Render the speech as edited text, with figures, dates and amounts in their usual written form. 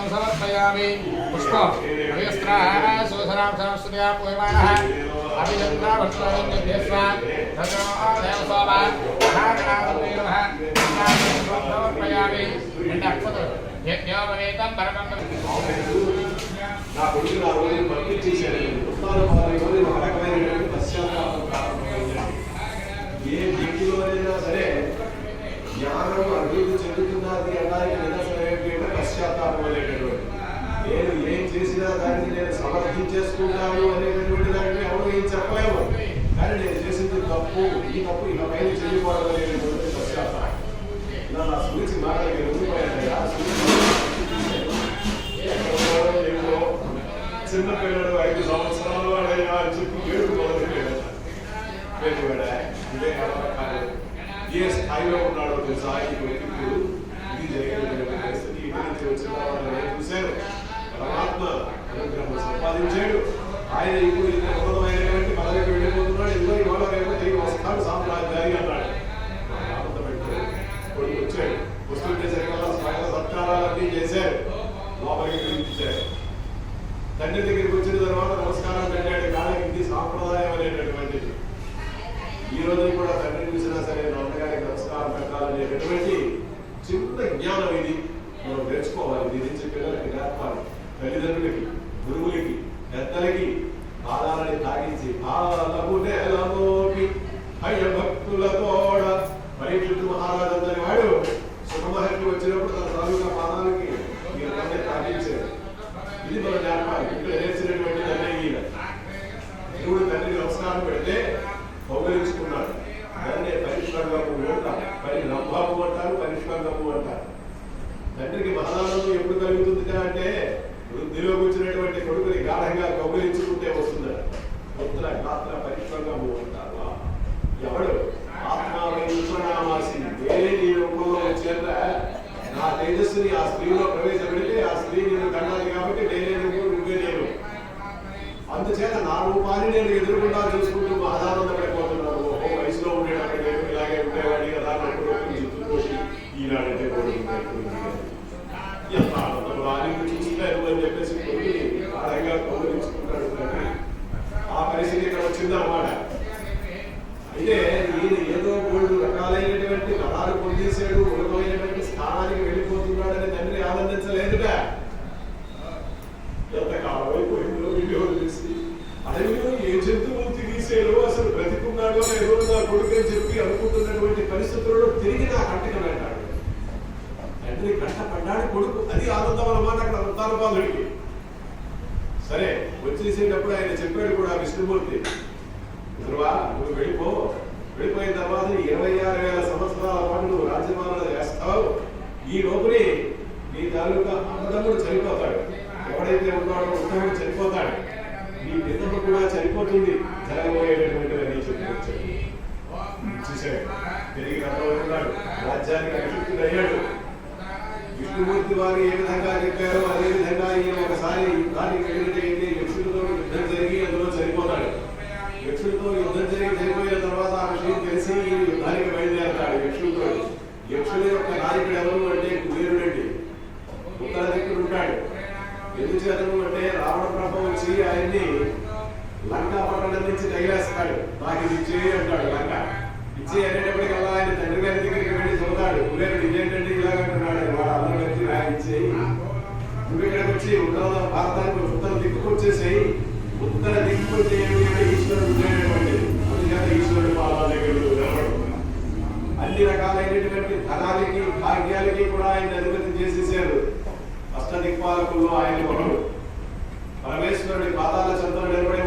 समर्पयामि पुष्पो अभिस्त्राः सुसरां संस्कृत्या पूयमानः अभिजन्ता भक्तवन्यस्वा ततो देवसोमा महागणाधिपतिनमः समर्पयामि नक्षत्र यज्ञोपवेतं परमं నా కొడుకు నా రోజు పంపించేశారు ఉత్తాన భారతలో ఒక రకమైనటువంటి పశ్చాత్తాపం ప్రారంభమైంది. ఏ వ్యక్తిలోనైనా సరే జ్ఞానం అభివృద్ధి చెందుతున్నది అనడానికి నిదర్శనం ఏంటంటే పశ్చాత్తాపం అనేటటువంటి. నేను ఏం చేసినా దాన్ని నేను సమర్థించేసుకుంటాను అనేటటువంటి దానికి ఎవరు ఏం చెప్పలేము. కానీ నేను చేసింది తప్పు, ఈ తప్పు ఇక పైన చేయకూడదు అనేటటువంటి పశ్చాత్తాపం. ఇలా నా సుమిచి మాటలకి ఉండిపోయాను. చిన్న పిల్లడు 5 సంవత్సరాలు వాడైనా అని చెప్పి వేడుకోవాలి. ఏ స్థాయిలో ఉన్నాడో తెలుసా ఈ వ్యక్తులు. ఇది జరిగినటువంటి పరిస్థితి ఇంటి నుంచి వచ్చిన వాళ్ళని చూశారు. పరమాత్మ అనుగ్రహం సంపాదించాడు. ఆయన ఇప్పుడు ఇంత ఉన్నతమైనటువంటి పదవికి వెళ్ళిపోతున్నాడు. ఇద్దరు ఇవాళ రేపు తిరిగి వస్తాడు సామ్రాజ్యాన్ని అన్నాడు. కొడుకు వచ్చాడు. వస్తుంటే సరిగ్గా స్వాగత సత్కారాలన్నీ చేశారు. లోపలికి పిలిపించారు. తండ్రి దగ్గరికి వచ్చిన తర్వాత నమస్కారం పెట్టాడు. కాళ్ళకి ఇది సాంప్రదాయం అనేటటువంటిది. ఈ రోజు కూడా తండ్రిని చూసినా సరే నాన్నగారికి నమస్కారం పెట్టాలనేటటువంటి చిన్న జ్ఞానం ఇది మనం నేర్చుకోవాలి. ఇది నుంచి పిల్లలకి నేర్పాలి. తల్లిదండ్రులకి, గురువులకి, పెద్దలకి పాదాలని తాగించి పాలమునేలమోపి భయభక్తులతోడ పరీక్షితు మహారాజు అందరి వాడు సుఖమహర్షి వచ్చినప్పుడు తన తాలూకా పాదాలకి మీరు తండ్రి తాగించారు. ఇది మనం నేర్పాలి. ఇక్కడ నేర్చినటువంటి తండ్రి దేవుడు తండ్రికి నమస్కారం పెడితే కౌగలించుకున్నాడు. దాన్నే పరిష్కరణము అంటారు, రంభాము అంటారు, పరిష్కరణము అంటారు. తండ్రికి మహానందం ఎప్పుడు కలుగుతుంది అంటే వృద్ధిలోకి వచ్చినటువంటి కొడుకుని గాఢంగా కౌగలించుకుంటే వస్తుందట. పుత్ర గాత్ర పరిష్కరణము అంటారు. ఎవడు ఆత్మావైనామాసి వేరే నీ రూపంలో వచ్చేంత నా తేజస్సుని ఆ స్త్రీలో ప్రవేశపెడితే ఆ స్త్రీ నేను కన్నాను కాబట్టి నేనే నువ్వే నేను. అందుచేత నా రూపాన్ని నేను ఎదురుకుండా చూసుకుంటూ ఆధారంపడిపోతున్నాను. ఓ వయసులో ఉండేటప్పుడు నేను ఇలాగే ఉండేవాడి కదా చుట్టూసి ఈనాడంటే ఎంత ఆనందం రాని చూస్తాను అని చెప్పేసి కొడుకుని ఆడంగా గౌరవించుకుంటాడు. ఆ పరిస్థితి ఇక్కడ వచ్చిందన్నమాట. అయితే ఈయన ఏదో 3 రకాలైనటువంటి వరాలు పొందేశాడు, ఉన్నతమైనటువంటి స్థానానికి వెళ్ళిపోతున్నాడని తండ్రి ఆనందించలేదుగా. ఎంతకాలం అయిపోయిందో వీడియో తెలిసి అడవిలో ఏ జంతువులు తిరిగేసాడో అసలు బ్రతికున్నాడో ఏదో నా కొడుకు అని చెప్పి అనుకుంటున్నటువంటి పరిస్థితుల్లో తిరిగి నా కంటకి అంటాడు. తండ్రి కంట పడ్డాడు కొడుకు. అది ఆనందం అన్నమాట అక్కడ వృత్తానుపాదుడికి. సరే వచ్చేసేటప్పుడు ఆయన చెప్పాడు కూడా విష్ణుమూర్తి, ధ్రువా నువ్వు వెళ్ళిపోయిన తర్వాత 26,000 సంవత్సరాల పాటు నువ్వు రాజ్యపాలన చేస్తావు. ఈ లోపలే నీ తాలూకా అన్నదమ్ముడు చనిపోతాడు. ఎవడైతే ఉన్నాడో ఉత్తముడు చనిపోతాడు. నీ పిల్లలు కూడా చనిపోతుంది. జరగబోయేటటువంటివన్నీ చూశాడు. తిరిగి రథమవుతున్నాడు. రాజ్యానికి అభిషిక్తుడయ్యాడు. విష్ణుమూర్తి వారు ఏ విధంగా చెప్పారో అదే విధంగా ఈయన ఒకసారి యుద్ధానికి వెళ్ళినట్టయితే యక్షుడితో యుద్ధం జరిగి అందులో చనిపోతాడు. యక్షుడితో యుద్ధం జరిగి చనిపోయిన తర్వాత ఆ విషయం తెలిసి ఈ యుద్ధానికి బయలుదేరతాడు యక్షుడితో. యక్షుల యొక్క నాయకుడు ఎవరు అంటే కుబేరుడండి. ఉత్తర దిక్కుడు ఉంటాడు. ఎందుచేతను అంటే రావణ ప్రభ వచ్చి ఆయన్ని లంకా పట్టణం నుంచి తగిలేస్తాడు. నాకు ఇది ఇచ్చేయి అంటాడు. లంక ఇచ్చి అనేటప్పటికల్లా ఆయన తండ్రి గారి దగ్గరికి వెళ్ళి చదువుతాడు. కుబేరుడు ఇదేంటంటే ఇలాగంటున్నాడు. వాడు అందరూ కలిసి ఇచ్చేయి, నువ్వు ఇక్కడికి వచ్చి భారతానికి ఉత్తర దిక్కుకు వచ్చేసేయి. ఉత్తర దిక్కు ఈశ్వరుడు ఉండేటువంటి అందుచేత ఈశ్వరుడు పాదాల దగ్గర అన్ని రకాలైనటువంటి ధనాలకి భాగ్యాలకి కూడా ఆయన అధిపతి చేసేసారు. అష్టదిక్పాలకుల్లో ఆయన ఒకడు. పరమేశ్వరుడి పాదాల చెంతలు నిలబడే